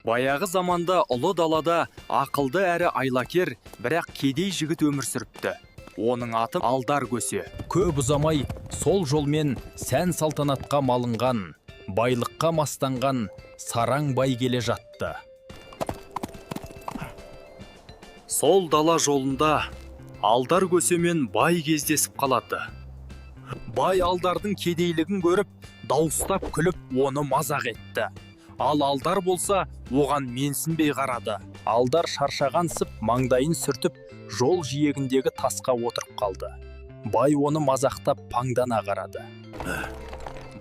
Баяғы заманда ұлы далада ақылды әрі айлакер, бірақ кедей жігіт өмір сүріпті. Оның аты Алдар Көсе. Көп ұзамай сол жолмен сән салтанатқа малынған, байлыққа мастанған сараң бай келе жатты. Сол дала жолында Алдар Көсемен бай кездесіп қалады. Бай Алдардың кедейлігін көріп, дауыстап күліп, оны мазақ етті. Ал Алдар болса, оған менсінбей қарады. Алдар шаршағансып, маңдайын сүртіп, жол жиегіндегі тасқа отырып қалды. Бай оны мазақтап паңдана қарады.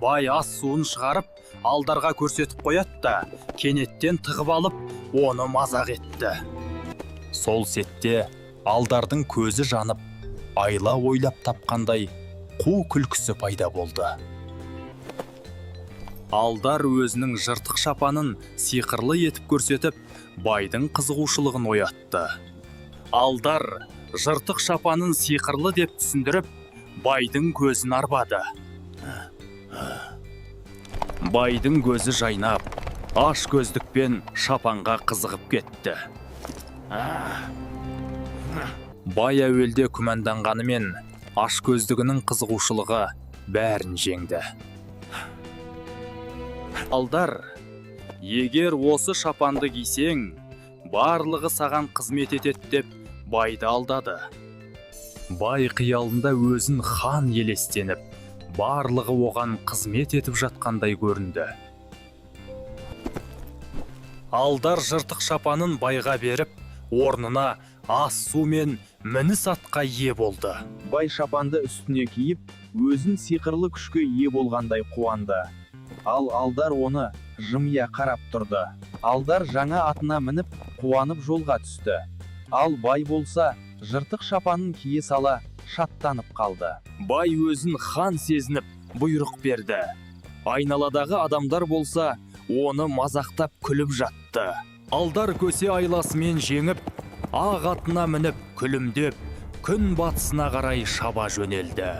Бай ас суын шығарып, Алдарға көрсетіп қояды да, кенеттен тығып алып, оны мазақ етті. Сол сәтте Алдардың көзі жанып, айла ойлап тапқандай қу күлкісі пайда болды. Алдар өзінің жыртық шапанын сиқырлы етіп көрсетіп, байдың қызығушылығын оятты. Алдар жыртық шапанын сиқырлы деп түсіндіріп, байдың көзін арбады. Байдың көзі жайнап, аш көздікпен шапанға қызығып кетті. Бай әуелде күмәнданғанымен, аш көздігінің қызығушылығы бәрін жеңді. Алдар, егер осы шапанды кисең, барлығы саған қызмет етеді деп байды алдады. Бай қиялында өзін хан елестеніп, барлығы оған қызмет етіп жатқандай көрінді. Алдар жыртық шапанын байға беріп, орнына ас су мен мініс атқа ие болды. Бай шапанды үстіне киіп, өзін сиқырлы күшке ие болғандай қуанды. Ал Алдар оны жымия қарап тұрды. Алдар жаңа атына мініп, қуанып жолға түсті. Ал бай болса, жыртық шапанын кие сала, шаттанып қалды. Бай өзін хан сезініп, бұйрық берді. Айналадағы адамдар болса, оны мазақтап күліп жатты. Алдар Көсе айласымен жеңіп, ақ атына мініп, күлімдеп, күн батысына қарай шаба жөнелді.